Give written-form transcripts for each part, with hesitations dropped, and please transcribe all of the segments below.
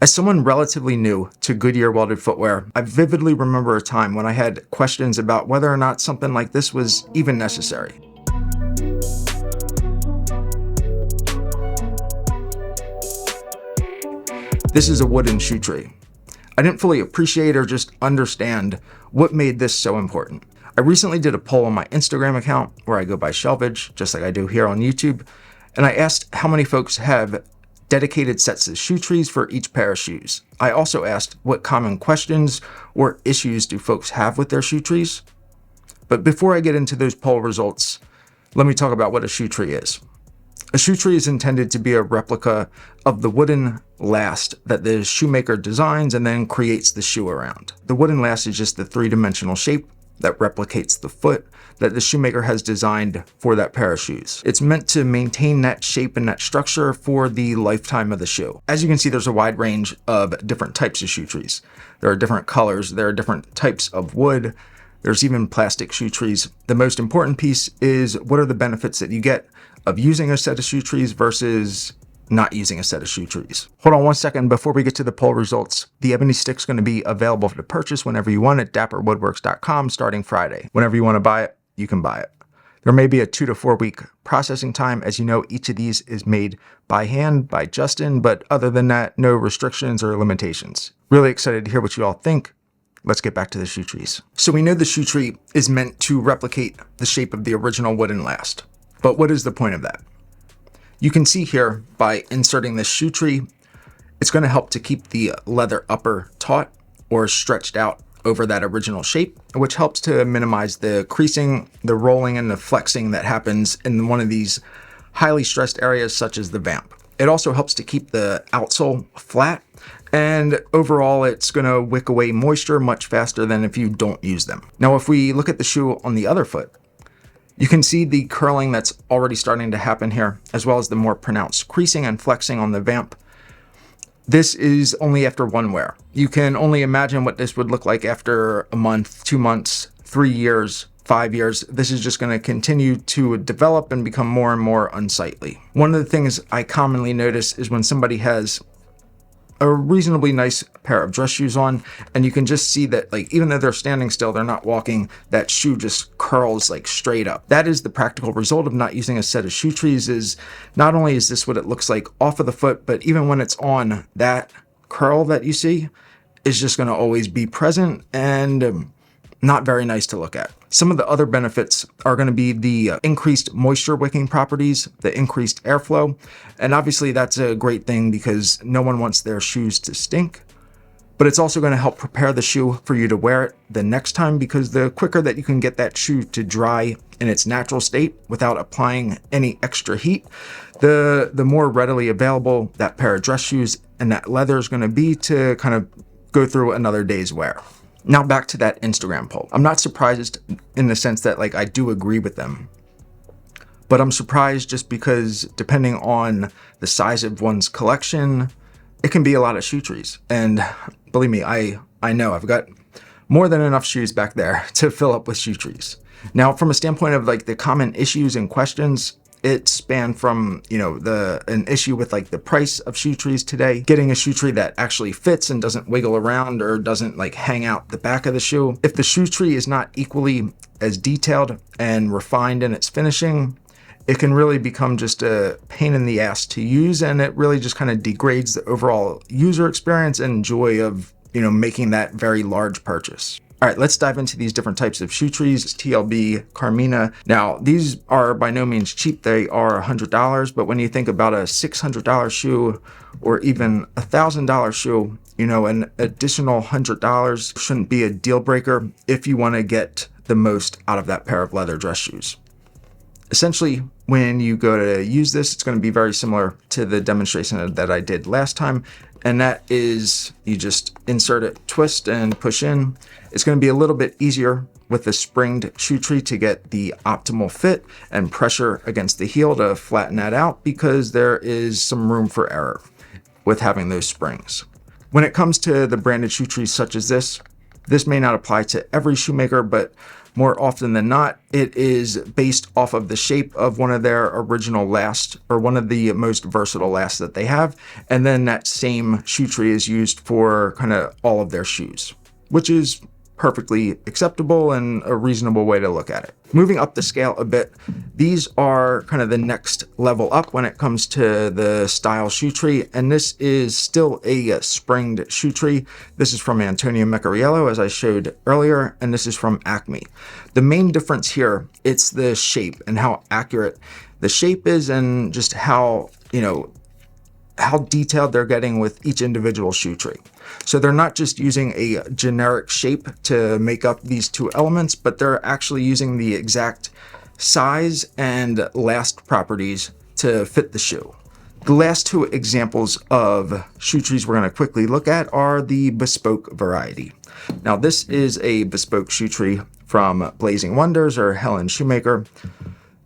As someone relatively new to Goodyear welded footwear, I vividly remember a time when I had questions about whether or not something like this was even necessary. This is a wooden shoe tree. I didn't fully appreciate or just understand what made this so important. I recently did a poll on my Instagram account where I go by shelvage, just like I do here on YouTube, and I asked how many folks have dedicated sets of shoe trees for each pair of shoes. I also asked what common questions or issues do folks have with their shoe trees. But before I get into those poll results, let me talk about what a shoe tree is. A shoe tree is intended to be a replica of the wooden last that the shoemaker designs and then creates the shoe around. The wooden last is just the three-dimensional shape that replicates the foot that the shoemaker has designed for that pair of shoes. It's meant to maintain that shape and that structure for the lifetime of the shoe. As you can see, there's a wide range of different types of shoe trees. There are different colors, there are different types of wood, there's even plastic shoe trees. The most important piece is what are the benefits that you get of using a set of shoe trees versus not using a set of shoe trees. Hold on one second before we get to the poll results. The ebony stick's going to be available to purchase whenever you want at dapperwoodworks.com starting Friday. Whenever you want to buy it, you can buy it. There may be a 2 to 4 week processing time. As you know, each of these is made by hand by Justin, but other than that, no restrictions or limitations. Really excited to hear what you all think. Let's get back to the shoe trees. So we know the shoe tree is meant to replicate the shape of the original wooden last. But what is the point of that? You can see here by inserting this shoe tree, it's going to help to keep the leather upper taut or stretched out over that original shape, which helps to minimize the creasing, the rolling, and the flexing that happens in one of these highly stressed areas such as the vamp. It also helps to keep the outsole flat, and overall it's going to wick away moisture much faster than if you don't use them. Now if we look at the shoe on the other foot, you can see the curling that's already starting to happen here, as well as the more pronounced creasing and flexing on the vamp. This is only after one wear. You can only imagine what this would look like after a month, 2 months, 3 years, 5 years. This is just going to continue to develop and become more and more unsightly. One of the things I commonly notice is when somebody has a reasonably nice pair of dress shoes on, and you can just see that, like, even though they're standing still, they're not walking, that shoe just curls like straight up. That is the practical result of not using a set of shoe trees. Is not only is this what it looks like off of the foot, but even when it's on, that curl that you see is just going to always be present and not very nice to look at. Some of the other benefits are going to be the increased moisture wicking properties, the increased airflow, and obviously that's a great thing because no one wants their shoes to stink. But it's also going to help prepare the shoe for you to wear it the next time, because the quicker that you can get that shoe to dry in its natural state without applying any extra heat, the more readily available that pair of dress shoes and that leather is going to be to kind of go through another day's wear. Now back to that Instagram poll. I'm not surprised in the sense that, like, I do agree with them, but I'm surprised just because depending on the size of one's collection, it can be a lot of shoe trees. And believe me, I know I've got more than enough shoes back there to fill up with shoe trees. Now, from a standpoint of like the common issues and questions, it spanned from, an issue with like the price of shoe trees today, getting a shoe tree that actually fits and doesn't wiggle around or doesn't like hang out the back of the shoe. If the shoe tree is not equally as detailed and refined in its finishing, it can really become just a pain in the ass to use, and it really just kind of degrades the overall user experience and joy of, making that very large purchase. All right, let's dive into these different types of shoe trees. TLB, Carmina. Now, these are by no means cheap. They are $100, but when you think about a $600 shoe or even a $1,000 shoe, an additional $100 shouldn't be a deal breaker if you want to get the most out of that pair of leather dress shoes. Essentially, when you go to use this, it's going to be very similar to the demonstration that I did last time. And that is, you just insert it, twist and push in. It's going to be a little bit easier with the springed shoe tree to get the optimal fit and pressure against the heel to flatten that out, because there is some room for error with having those springs. When it comes to the branded shoe trees such as this may not apply to every shoemaker, but more often than not, it is based off of the shape of one of their original lasts, or one of the most versatile lasts that they have. And then that same shoe tree is used for kind of all of their shoes, which is perfectly acceptable and a reasonable way to look at it. Moving up the scale a bit, these are kind of the next level up when it comes to the style shoe tree, and this is still a springed shoe tree. This is from Antonio Mecariello, as I showed earlier, and this is from Acme. The main difference here, it's the shape and how accurate the shape is, and just how, how detailed they're getting with each individual shoe tree. So they're not just using a generic shape to make up these two elements, but they're actually using the exact size and last properties to fit the shoe. The last two examples of shoe trees we're going to quickly look at are the Bespoke variety. Now, this is a Bespoke shoe tree from Blazing Wonders or Helen Shoemaker.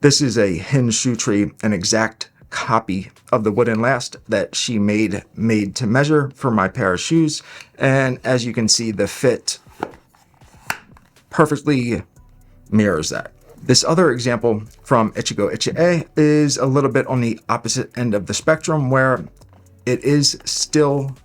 This is a hinge shoe tree, an exact copy of the wooden last that she made to measure for my pair of shoes. And as you can see, the fit perfectly mirrors that. This other example from Ichigo Ichie is a little bit on the opposite end of the spectrum, where it is still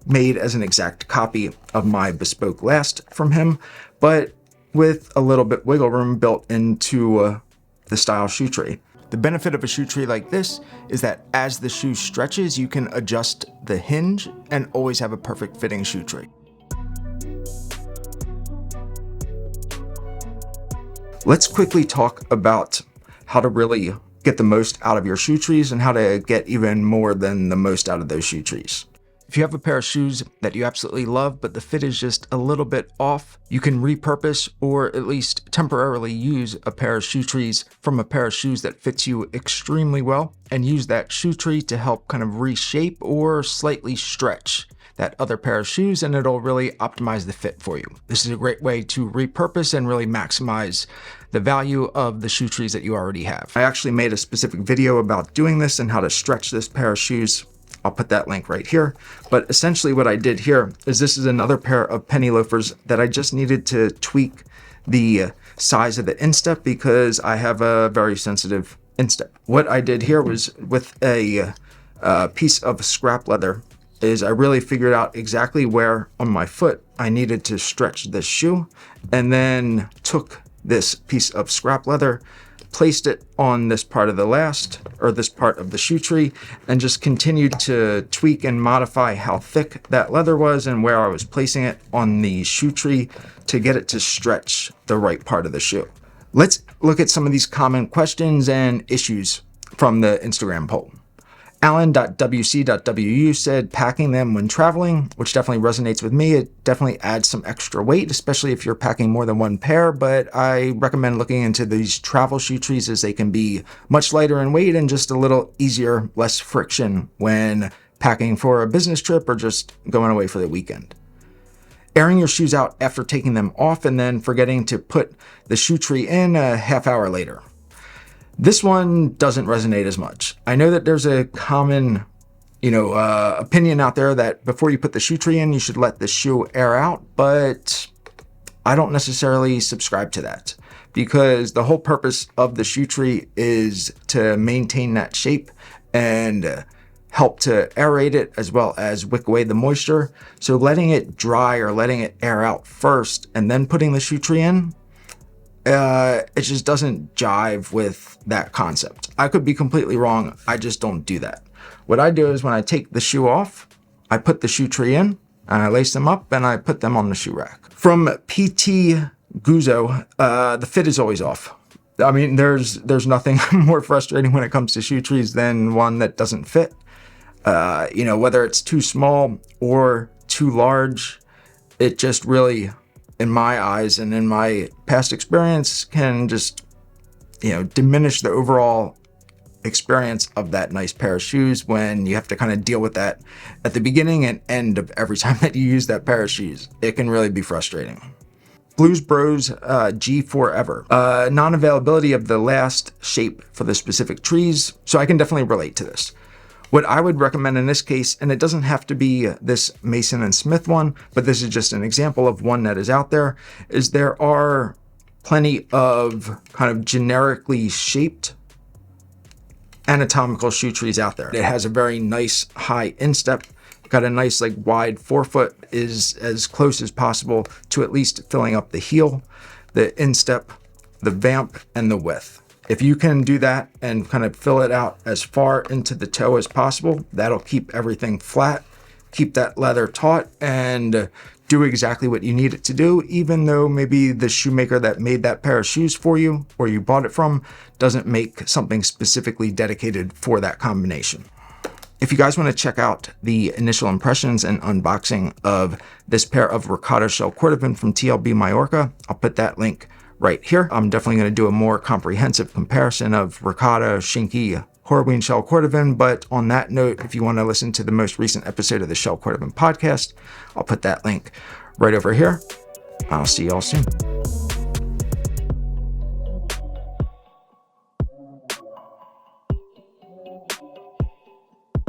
made as an exact copy of my Bespoke last from him, but with a little bit wiggle room built into the style shoe tree. The benefit of a shoe tree like this is that as the shoe stretches, you can adjust the hinge and always have a perfect fitting shoe tree. Let's quickly talk about how to really get the most out of your shoe trees and how to get even more than the most out of those shoe trees. If you have a pair of shoes that you absolutely love, but the fit is just a little bit off, you can repurpose or at least temporarily use a pair of shoe trees from a pair of shoes that fits you extremely well, and use that shoe tree to help kind of reshape or slightly stretch that other pair of shoes, and it'll really optimize the fit for you. This is a great way to repurpose and really maximize the value of the shoe trees that you already have. I actually made a specific video about doing this and how to stretch this pair of shoes. I'll put that link right here. But essentially what I did here is, this is another pair of penny loafers that I just needed to tweak the size of the instep because I have a very sensitive instep. What I did here was, with a piece of scrap leather, is I really figured out exactly where on my foot I needed to stretch this shoe, and then took this piece of scrap leather, placed it on this part of the last, or this part of the shoe tree, and just continued to tweak and modify how thick that leather was and where I was placing it on the shoe tree to get it to stretch the right part of the shoe. Let's look at some of these common questions and issues from the Instagram poll. Alan.wc.wu said packing them when traveling, which definitely resonates with me. It definitely adds some extra weight, especially if you're packing more than one pair, but I recommend looking into these travel shoe trees, as they can be much lighter in weight and just a little easier, less friction when packing for a business trip or just going away for the weekend. Airing your shoes out after taking them off and then forgetting to put the shoe tree in a half hour later. This one doesn't resonate as much. I know that there's a common, opinion out there that before you put the shoe tree in, you should let the shoe air out, but I don't necessarily subscribe to that, because the whole purpose of the shoe tree is to maintain that shape and help to aerate it, as well as wick away the moisture. So letting it dry or letting it air out first and then putting the shoe tree in, it just doesn't jive with that concept. I could be completely wrong. I just don't do that. What I do is, when I take the shoe off, I put the shoe tree in and I lace them up and I put them on the shoe rack. From PT Guzzo, the fit is always off. I mean, there's nothing more frustrating when it comes to shoe trees than one that doesn't fit. Whether it's too small or too large, it just really, in my eyes and in my past experience, can just, diminish the overall experience of that nice pair of shoes when you have to kind of deal with that at the beginning and end of every time that you use that pair of shoes. It can really be frustrating. Blues Bros G Forever. Non-availability of the last shape for the specific trees, so I can definitely relate to this. What I would recommend in this case, and it doesn't have to be this Mason and Smith one, but this is just an example of one that is out there, is there are plenty of kind of generically shaped anatomical shoe trees out there. It has a very nice high instep, got a nice like wide forefoot, is as close as possible to at least filling up the heel, the instep, the vamp, and the width. If you can do that and kind of fill it out as far into the toe as possible, that'll keep everything flat, keep that leather taut, and do exactly what you need it to do, even though maybe the shoemaker that made that pair of shoes for you or you bought it from doesn't make something specifically dedicated for that combination. If you guys want to check out the initial impressions and unboxing of this pair of Ricotta shell cordovan from TLB Majorca, I'll put that link right here. I'm definitely going to do a more comprehensive comparison of Ricotta, Shinky, Horween shell cordovan, but on that note, if you want to listen to the most recent episode of the Shell Cordovan podcast, I'll put that link right over here. I'll see y'all soon.